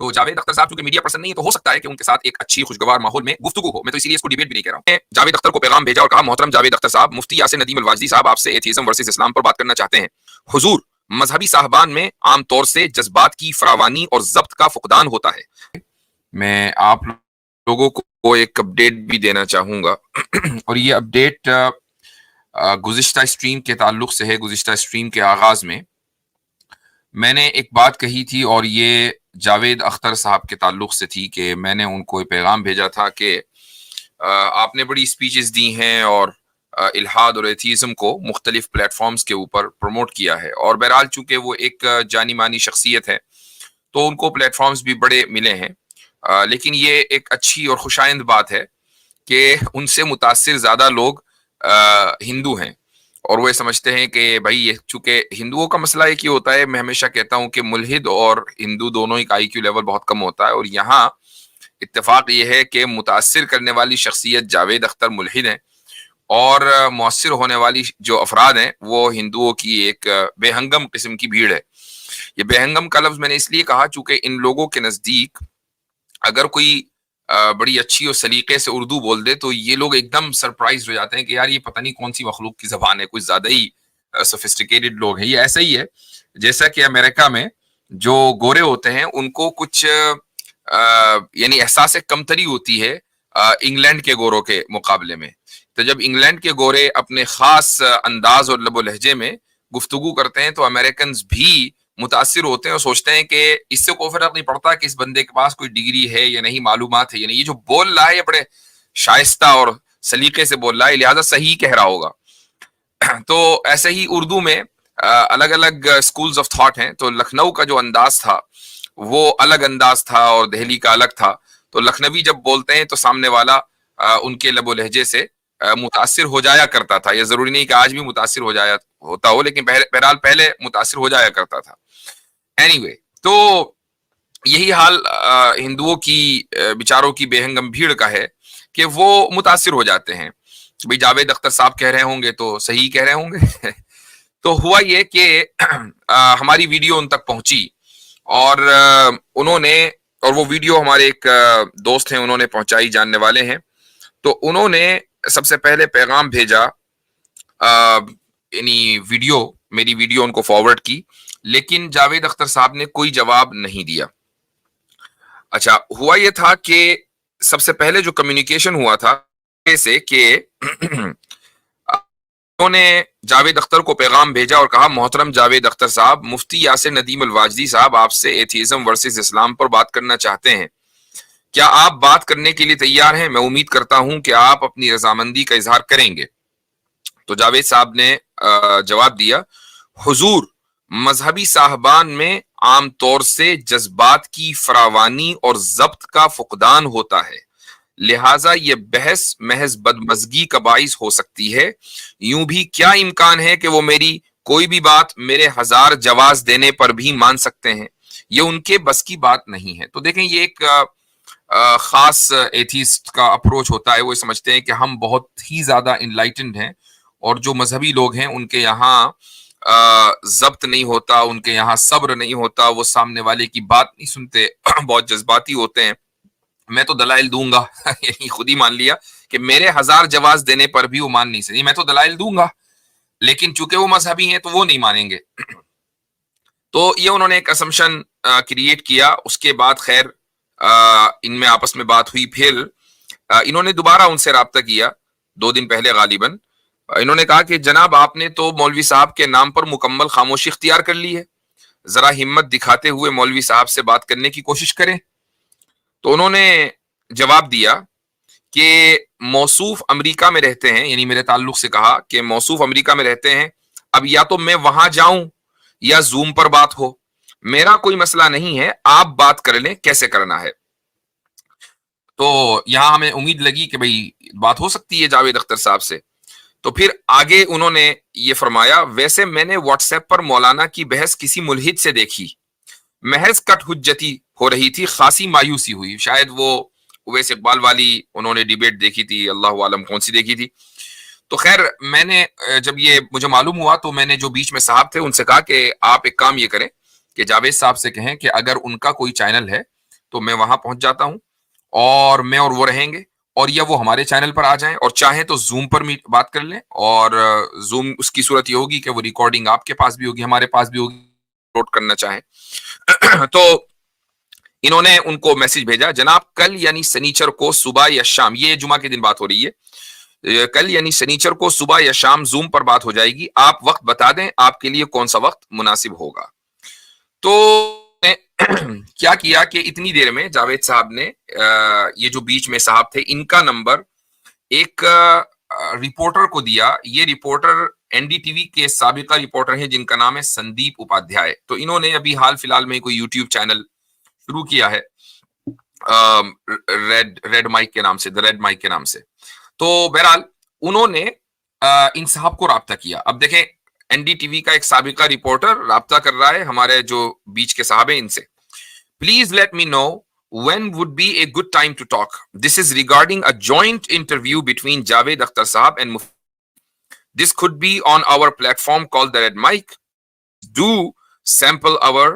تو جاوید اختر صاحب چونکہ میڈیا پرسن نہیں ہے تو ہو سکتا ہے کہ ان کے ساتھ ایک اچھی خوشگوار ماحول میں گفتگو ہو. میں تو اسی لیے اس کو ڈیبیٹ بھی نہیں کہہ رہا ہوں. جاوید اختر کو پیغام بھیجا اور کہا محترم جاوید اختر صاحب مفتی یاسر ندیم الواجدی صاحب آپ سے ایتھیزم ورسز اسلام پر بات کرنا چاہتے ہیں. حضور مذہبی صاحبان میں عام طور سے جذبات کی فراوانی اور ضبط کا فقدان ہوتا ہے. میں آپ لوگوں کو ایک اپڈیٹ بھی دینا چاہوں گا اور یہ اپڈیٹ گزشتہ اسٹریم کے تعلق سے ہے. گزشتہ اسٹریم کے آغاز میں نے ایک بات کہی تھی اور یہ جاوید اختر صاحب کے تعلق سے تھی کہ میں نے ان کو ایک پیغام بھیجا تھا کہ آپ نے بڑی اسپیچز دی ہیں اور الحاد اور ایتھیزم کو مختلف پلیٹ فارمز کے اوپر پروموٹ کیا ہے، اور بہرحال چونکہ وہ ایک جانی مانی شخصیت ہے تو ان کو پلیٹ فارمز بھی بڑے ملے ہیں، لیکن یہ ایک اچھی اور خوشائند بات ہے کہ ان سے متاثر زیادہ لوگ ہندو ہیں، اور وہ یہ سمجھتے ہیں کہ بھائی یہ چونکہ ہندوؤں کا مسئلہ ایک ہی ہوتا ہے. میں ہمیشہ کہتا ہوں کہ ملحد اور ہندو دونوں ہی کا آئی کیو لیول بہت کم ہوتا ہے، اور یہاں اتفاق یہ ہے کہ متاثر کرنے والی شخصیت جاوید اختر ملحد ہیں اور مؤثر ہونے والی جو افراد ہیں وہ ہندوؤں کی ایک بے ہنگم قسم کی بھیڑ ہے. یہ بے ہنگم کا لفظ میں نے اس لیے کہا چونکہ ان لوگوں کے نزدیک اگر کوئی بڑی اچھی اور سلیقے سے اردو بول دے تو یہ لوگ ایک دم سرپرائز ہو جاتے ہیں کہ یار یہ پتہ نہیں کون سی مخلوق کی زبان ہے، کچھ زیادہ ہی سوفسٹیکیٹڈ لوگ ہیں. یہ ایسا ہی ہے جیسا کہ امریکہ میں جو گورے ہوتے ہیں ان کو کچھ یعنی احساس کمتری ہوتی ہے انگلینڈ کے گوروں کے مقابلے میں. تو جب انگلینڈ کے گورے اپنے خاص انداز اور لب و لہجے میں گفتگو کرتے ہیں تو امریکنز بھی متاثر ہوتے ہیں اور سوچتے ہیں کہ اس سے کوئی فرق نہیں پڑتا کہ اس بندے کے پاس کوئی ڈگری ہے یا نہیں، معلومات ہے یعنی یہ جو بول رہا ہے یہ بڑے شائستہ اور سلیقے سے بول رہا ہے، لہٰذا صحیح کہہ رہا ہوگا. تو ایسے ہی اردو میں الگ الگ سکولز آف تھاٹ ہیں. تو لکھنؤ کا جو انداز تھا وہ الگ انداز تھا اور دہلی کا الگ تھا. تو لکھنوی جب بولتے ہیں تو سامنے والا ان کے لب و لہجے سے متاثر ہو جایا کرتا تھا. یہ ضروری نہیں کہ آج بھی متاثر ہوتا ہو، لیکن بہرحال پہلے متاثر ہو جایا کرتا تھا. اینی تو یہی حال ہندوؤں کی بیچاروں کی بے ہنگم بھیڑ کا ہے کہ وہ متاثر ہو جاتے ہیں. بھائی جاوید اختر صاحب کہہ رہے ہوں گے تو صحیح کہہ رہے ہوں گے. تو ہوا یہ کہ ہماری ویڈیو ان تک پہنچی اور انہوں نے، اور وہ ویڈیو ہمارے ایک دوست ہیں انہوں نے پہنچائی، جاننے والے ہیں، تو انہوں نے سب سے پہلے پیغام بھیجا، یعنی میری ویڈیو ان کو فارورڈ کی، لیکن جاوید اختر صاحب نے کوئی جواب نہیں دیا. اچھا ہوا یہ تھا کہ سب سے پہلے جو کمیونیکیشن ہوا تھا سے کہ انہوں نے جاوید اختر کو پیغام بھیجا اور کہا محترم جاوید اختر صاحب مفتی یاسر ندیم الواجدی صاحب آپ سے ایتھیزم ورسز اسلام پر بات کرنا چاہتے ہیں، کیا آپ بات کرنے کے لیے تیار ہیں؟ میں امید کرتا ہوں کہ آپ اپنی رضامندی کا اظہار کریں گے. تو جاوید صاحب نے جواب دیا، حضور مذہبی صاحبان میں عام طور سے جذبات کی فراوانی اور ضبط کا فقدان ہوتا ہے، لہٰذا یہ بحث محض بدمزگی کا باعث ہو سکتی ہے. یوں بھی کیا امکان ہے کہ وہ میری کوئی بھی بات میرے 1000 جواز دینے پر بھی مان سکتے ہیں؟ یہ ان کے بس کی بات نہیں ہے. تو دیکھیں یہ ایک خاص ایتھیسٹ کا اپروچ ہوتا ہے. وہ سمجھتے ہیں کہ ہم بہت ہی زیادہ انلائٹنڈ ہیں اور جو مذہبی لوگ ہیں ان کے یہاں ضبط نہیں ہوتا، ان کے یہاں صبر نہیں ہوتا، وہ سامنے والے کی بات نہیں سنتے، بہت جذباتی ہوتے ہیں. میں تو دلائل دوں گا یعنی خود ہی مان لیا کہ میرے 1000 جواز دینے پر بھی وہ مان نہیں سکتے. میں تو دلائل دوں گا لیکن چونکہ وہ مذہبی ہیں تو وہ نہیں مانیں گے. تو یہ انہوں نے ایک اسمپشن کریٹ کیا. اس کے بعد خیر ان میں آپس میں بات ہوئی، پھر انہوں نے دوبارہ ان سے رابطہ کیا 2 دن پہلے غالباً. انہوں نے کہا کہ جناب آپ نے تو مولوی صاحب کے نام پر مکمل خاموشی اختیار کر لی ہے، ذرا ہمت دکھاتے ہوئے مولوی صاحب سے بات کرنے کی کوشش کریں. تو انہوں نے جواب دیا کہ موصوف امریکہ میں رہتے ہیں، یعنی میرے تعلق سے کہا کہ موصوف امریکہ میں رہتے ہیں، اب یا تو میں وہاں جاؤں یا زوم پر بات ہو، میرا کوئی مسئلہ نہیں ہے، آپ بات کر لیں کیسے کرنا ہے. تو یہاں ہمیں امید لگی کہ بھئی بات ہو سکتی ہے جاوید اختر صاحب سے. تو پھر آگے انہوں نے یہ فرمایا، ویسے میں نے واٹس ایپ پر مولانا کی بحث کسی ملحد سے دیکھی، محض کٹ حجتی ہو رہی تھی، خاصی مایوسی ہوئی. شاید وہ اویس اقبال والی انہوں نے ڈیبیٹ دیکھی تھی، اللہ عالم کون سی دیکھی تھی. تو خیر میں نے جب یہ مجھے معلوم ہوا تو میں نے جو بیچ میں صاحب تھے ان سے کہا کہ آپ ایک کام یہ کریں کہ جاوید صاحب سے کہیں کہ اگر ان کا کوئی چینل ہے تو میں وہاں پہنچ جاتا ہوں اور میں اور وہ رہیں گے, اور یا وہ ہمارے چینل پر آ جائیں, اور چاہیں تو زوم پر بات کر لیں, اور زوم اس کی صورت یہ ہوگی کہ وہ ریکارڈنگ آپ کے پاس بھی ہوگی, ہمارے پاس بھی ہوگی, اپلوڈ کرنا چاہیں. تو انہوں نے ان کو میسج بھیجا, جناب کل یعنی سنیچر کو صبح یا شام, یہ جمعہ کے دن بات ہو رہی ہے, کل یعنی سنیچر کو صبح یا شام زوم پر بات ہو جائے گی, آپ وقت بتا دیں آپ کے لیے کون سا وقت مناسب ہوگا. تو کیا کیا کہ اتنی دیر میں جاوید صاحب نے یہ جو بیچ میں صاحب تھے ان کا نمبر ایک رپورٹر کو دیا. یہ reporter N D T V کے سابقہ رپورٹر ہیں جن کا نام ہے سندیپ اپادھیائے. تو انہوں نے ابھی حال فی الحال میں کوئی یوٹیوب چینل شروع کیا ہے ریڈ مائک کے نام سے, دا ریڈ مائک کے نام سے. تو بہرحال انہوں نے ان صاحب کو رابطہ کیا. اب دیکھیں این ڈی ٹی وی کا ایک سابقہ رپورٹر رابطہ کر رہا ہے ہمارے جو بیچ کے صاحب ہیں ان سے. Please let me know when would be a good time to talk. This is regarding a joint interview between Javed Akhtar Sahab and Mufti. This could be on our platform called the Red Mic. Do sample our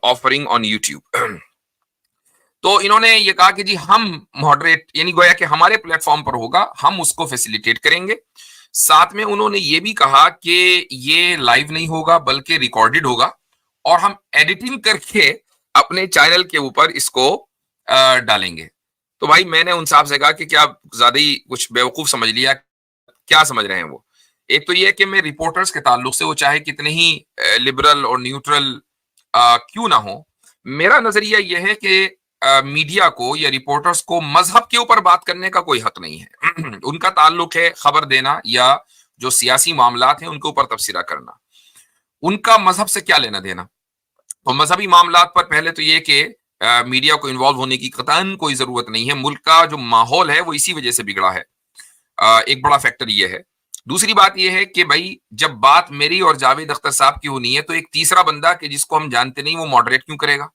offering on YouTube. تو انہوں نے یہ کہا کہ جی ہم moderate, یعنی گویا کہ ہمارے پلیٹ فارم پر ہوگا, ہم اس کو فیسیلیٹیٹ کریں گے. ساتھ میں انہوں نے یہ بھی کہا کہ یہ لائیو نہیں ہوگا بلکہ ریکارڈڈ ہوگا, اور ہم ایڈیٹنگ کر کے اپنے چینل کے اوپر اس کو ڈالیں گے. تو بھائی میں نے ان صاحب سے کہا کہ کیا زیادہ ہی کچھ بیوقوف سمجھ لیا, کیا سمجھ رہے ہیں وہ. ایک تو یہ کہ میں رپورٹرز کے تعلق سے وہ چاہے کتنے ہی لبرل اور نیوٹرل کیوں نہ ہو, میرا نظریہ یہ ہے کہ میڈیا کو یا رپورٹرز کو مذہب کے اوپر بات کرنے کا کوئی حق نہیں ہے. ان کا تعلق ہے خبر دینا یا جو سیاسی معاملات ہیں ان کے اوپر تبصرہ کرنا, ان کا مذہب سے کیا لینا دینا. تو مذہبی معاملات پر پہلے تو یہ کہ میڈیا کو انوالو ہونے کی قطعاً کوئی ضرورت نہیں ہے. ملک کا جو ماحول ہے وہ اسی وجہ سے بگڑا ہے, ایک بڑا فیکٹر یہ ہے. دوسری بات یہ ہے کہ بھائی جب بات میری اور جاوید اختر صاحب کی ہونی ہے تو ایک تیسرا بندہ کہ جس کو ہم جانتے نہیں وہ ماڈریٹ کیوں کرے گا,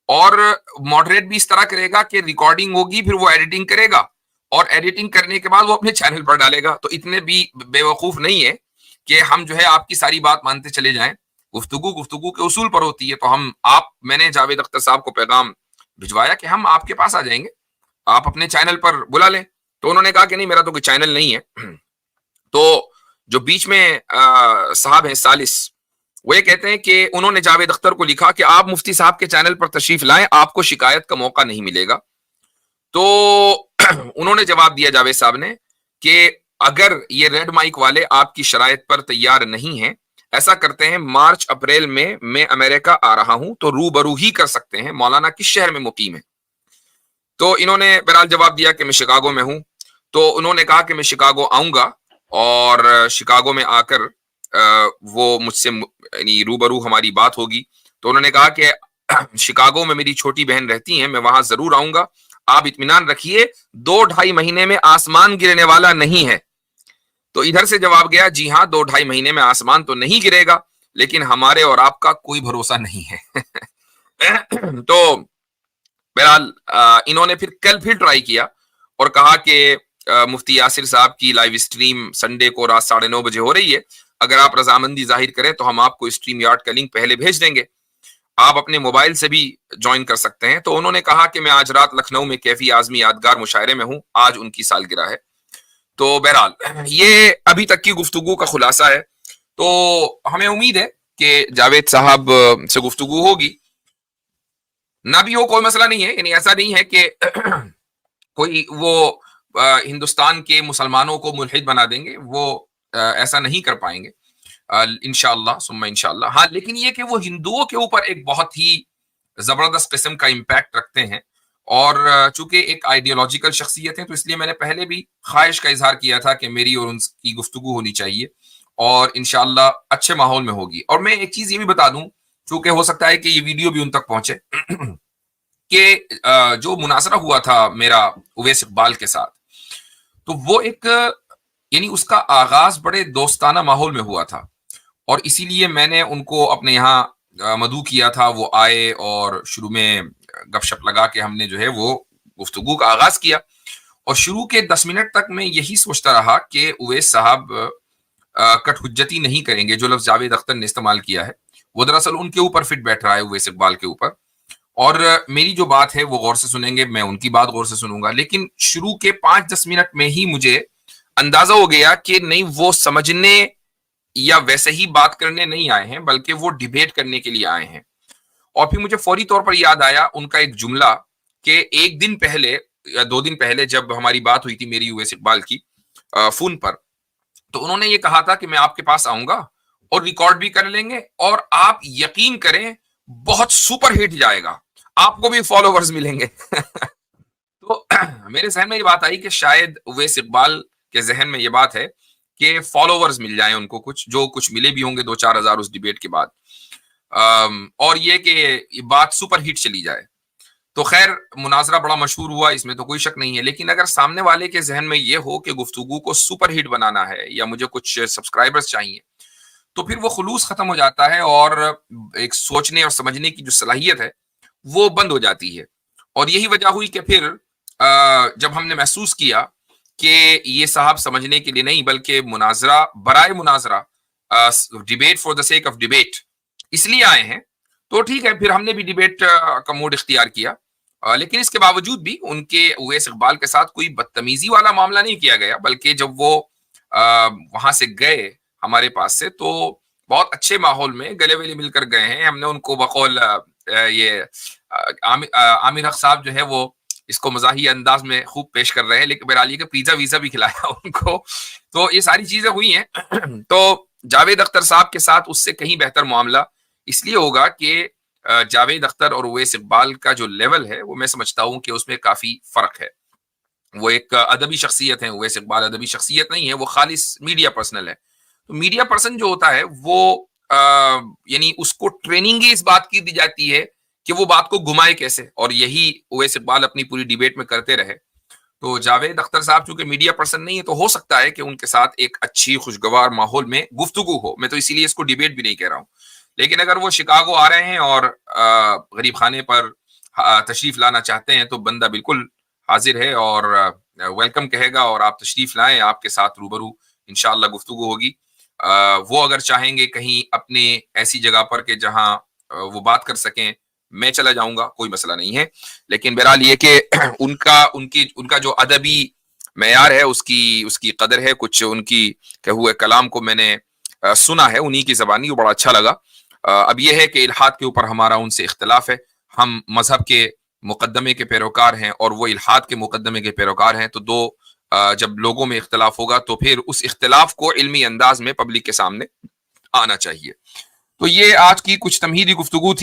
اور ماڈریٹ بھی اس طرح کرے گا کہ ریکارڈنگ ہوگی پھر وہ ایڈیٹنگ کرے گا, اور ایڈیٹنگ کرنے کے بعد وہ اپنے چینل پر ڈالے گا. تو اتنے بھی بے وقوف نہیں ہے کہ ہم جو ہے آپ کی ساری بات مانتے چلے جائیں. گفتگو کے اصول پر ہوتی ہے. تو میں نے جاوید اختر صاحب کو پیغام بھجوایا کہ ہم آپ کے پاس آ جائیں گے, آپ اپنے چینل پر بلا لیں. تو انہوں نے کہا کہ نہیں میرا تو کوئی چینل نہیں ہے. تو جو بیچ میں صاحب ہیں سالس, وہ یہ کہتے ہیں کہ انہوں نے جاوید اختر کو لکھا کہ آپ مفتی صاحب کے چینل پر تشریف لائیں, آپ کو شکایت کا موقع نہیں ملے گا. تو انہوں نے جواب دیا جاوید صاحب نے کہ اگر یہ ریڈ مائک والے آپ کی شرائط پر تیار نہیں ہیں, ایسا کرتے ہیں مارچ اپریل میں امریکہ آ رہا ہوں تو روبرو ہی کر سکتے ہیں. مولانا کس شہر میں مقیم ہے؟ تو انہوں نے بہرحال جواب دیا کہ میں شکاگو میں ہوں. تو انہوں نے کہا کہ میں شکاگو آؤں گا, اور شکاگو میں آ کر وہ مجھ سے یعنی روبرو ہماری بات ہوگی. تو انہوں نے کہا کہ شکاگو میں میری چھوٹی بہن رہتی ہیں, میں وہاں ضرور آؤں گا, آپ اطمینان رکھیے 2-2.5 مہینے میں آسمان گرنے والا نہیں ہے. تو ادھر سے جواب گیا جی ہاں 2-2.5 مہینے میں آسمان تو نہیں گرے گا, لیکن ہمارے اور آپ کا کوئی بھروسہ نہیں ہے. تو بہرحال انہوں نے کل پھر ٹرائی کیا اور کہا کہ مفتی یاسر صاحب کی لائیو اسٹریم سنڈے کو رات 9:30 بجے ہو رہی ہے, اگر آپ رضامندی ظاہر کریں تو ہم آپ کو اسٹریم یارڈ کا لنک پہلے بھیج دیں گے, آپ اپنے موبائل سے بھی جوائن کر سکتے ہیں. تو انہوں نے کہا کہ میں آج رات لکھنؤ میں کیفی اعظمی یادگار مشاعرے میں ہوں, آج ان کی سالگرہ ہے. تو بہرحال یہ ابھی تک کی گفتگو کا خلاصہ ہے. تو ہمیں امید ہے کہ جاوید صاحب سے گفتگو ہوگی, نہ بھی ہو کوئی مسئلہ نہیں ہے. یعنی ایسا نہیں ہے کہ کوئی وہ ہندوستان کے مسلمانوں کو ملحد بنا دیں گے, وہ ایسا نہیں کر پائیں گے انشاءاللہ ثم انشاءاللہ. ہاں لیکن یہ کہ وہ ہندوؤں کے اوپر ایک بہت ہی زبردست قسم کا امپیکٹ رکھتے ہیں, اور چونکہ ایک آئیڈیالوجیکل شخصیت ہے تو اس لیے میں نے پہلے بھی خواہش کا اظہار کیا تھا کہ میری اور ان کی گفتگو ہونی چاہیے, اور انشاءاللہ اچھے ماحول میں ہوگی. اور میں ایک چیز یہ بھی بتا دوں, چونکہ ہو سکتا ہے کہ یہ ویڈیو بھی ان تک پہنچے, کہ جو مناظرہ ہوا تھا میرا اویس اقبال کے ساتھ, تو وہ ایک یعنی اس کا آغاز بڑے دوستانہ ماحول میں ہوا تھا, اور اسی لیے میں نے ان کو اپنے یہاں مدعو کیا تھا. وہ آئے اور شروع میں گپ شپ لگا کے ہم نے جو ہے وہ گفتگو کا آغاز کیا, اور شروع کے 10 منٹ تک میں یہی سوچتا رہا کہ اویس صاحب کٹ حجتی نہیں کریں گے. جو لفظ جاوید اختر نے استعمال کیا ہے وہ دراصل ان کے اوپر فٹ بیٹھ رہا ہے, اویس اقبال کے اوپر. اور میری جو بات ہے وہ غور سے سنیں گے, میں ان کی بات غور سے سنوں گا, لیکن شروع کے 5-10 منٹ میں ہی مجھے اندازہ ہو گیا کہ نہیں, وہ سمجھنے یا ویسے ہی بات کرنے نہیں آئے ہیں, بلکہ وہ ڈیبیٹ کرنے کے لیے آئے ہیں. اور پھر مجھے فوری طور پر یاد آیا ان کا ایک جملہ کہ ایک دن پہلے یا 2 دن پہلے جب ہماری بات ہوئی تھی میری اویس اقبال کی فون پر, تو انہوں نے یہ کہا تھا کہ میں آپ کے پاس آؤں گا اور ریکارڈ بھی کر لیں گے, اور آپ یقین کریں بہت سپر ہٹ جائے گا, آپ کو بھی فالوورز ملیں گے. تو میرے ذہن میں یہ بات آئی کہ شاید اویس اقبال کے ذہن میں یہ بات ہے کہ فالوورز مل جائیں ان کو, کچھ ملے بھی ہوں گے 2-4 ہزار اس ڈیبیٹ کے بعد, اور یہ کہ بات سپر ہٹ چلی جائے. تو خیر مناظرہ بڑا مشہور ہوا, اس میں تو کوئی شک نہیں ہے, لیکن اگر سامنے والے کے ذہن میں یہ ہو کہ گفتگو کو سپر ہٹ بنانا ہے یا مجھے کچھ سبسکرائبرز چاہیے, تو پھر وہ خلوص ختم ہو جاتا ہے اور ایک سوچنے اور سمجھنے کی جو صلاحیت ہے وہ بند ہو جاتی ہے. اور یہی وجہ ہوئی کہ پھر جب ہم نے محسوس کیا کہ یہ صاحب سمجھنے کے لیے نہیں بلکہ مناظرہ برائے مناظرہ, debate for the sake of debate اس لیے آئے ہیں, تو ٹھیک ہے پھر ہم نے بھی ڈیبیٹ کا موڈ اختیار کیا. لیکن اس کے باوجود بھی ان کے اویس اقبال کے ساتھ کوئی بدتمیزی والا معاملہ نہیں کیا گیا, بلکہ جب وہ وہاں سے گئے ہمارے پاس سے تو بہت اچھے ماحول میں گلے ویلے مل کر گئے ہیں. ہم نے ان کو بقول یہ عامر حق صاحب جو ہے وہ اس کو مزاحیہ انداز میں خوب پیش کر رہے ہیں, لیکن بہرحال یہ کہ پیزا ویزا بھی کھلایا ان کو, تو یہ ساری چیزیں ہوئی ہیں. تو جاوید اختر صاحب کے ساتھ اس سے کہیں بہتر معاملہ اس لیے ہوگا کہ جاوید اختر اور اویس اقبال کا جو لیول ہے وہ میں سمجھتا ہوں کہ اس میں کافی فرق ہے. وہ ایک ادبی شخصیت ہے, اویس اقبال ادبی شخصیت نہیں ہے, وہ خالص میڈیا پرسنل ہے. تو میڈیا پرسن جو ہوتا ہے وہ یعنی اس کو ٹریننگ ہی اس بات کی دی جاتی ہے کہ وہ بات کو گھمائے کیسے, اور یہی اویس اقبال اپنی پوری ڈیبیٹ میں کرتے رہے. تو جاوید اختر صاحب چونکہ میڈیا پرسن نہیں ہے تو ہو سکتا ہے کہ ان کے ساتھ ایک اچھی خوشگوار ماحول میں گفتگو ہو, میں تو اسی لیے اس کو ڈیبیٹ بھی نہیں کہہ رہا ہوں. لیکن اگر وہ شکاگو آ رہے ہیں اور غریب خانے پر تشریف لانا چاہتے ہیں تو بندہ بالکل حاضر ہے اور ویلکم کہے گا, اور آپ تشریف لائیں, آپ کے ساتھ روبرو انشاءاللہ گفتگو ہوگی. وہ اگر چاہیں گے کہیں اپنے ایسی جگہ پر کہ جہاں وہ بات کر سکیں, میں چلا جاؤں گا, کوئی مسئلہ نہیں ہے. لیکن بہرحال یہ کہ ان کا جو ادبی معیار ہے اس کی قدر ہے, کچھ ان کی کہ ہوئے کلام کو میں نے سنا ہے انہی کی زبانی, وہ بڑا اچھا لگا. اب یہ ہے کہ الحاد کے اوپر ہمارا ان سے اختلاف ہے, ہم مذہب کے مقدمے کے پیروکار ہیں اور وہ الحاد کے مقدمے کے پیروکار ہیں. تو جب لوگوں میں اختلاف ہوگا تو پھر اس اختلاف کو علمی انداز میں پبلک کے سامنے آنا چاہیے. تو یہ آج کی کچھ تمہیدی گفتگو تھی.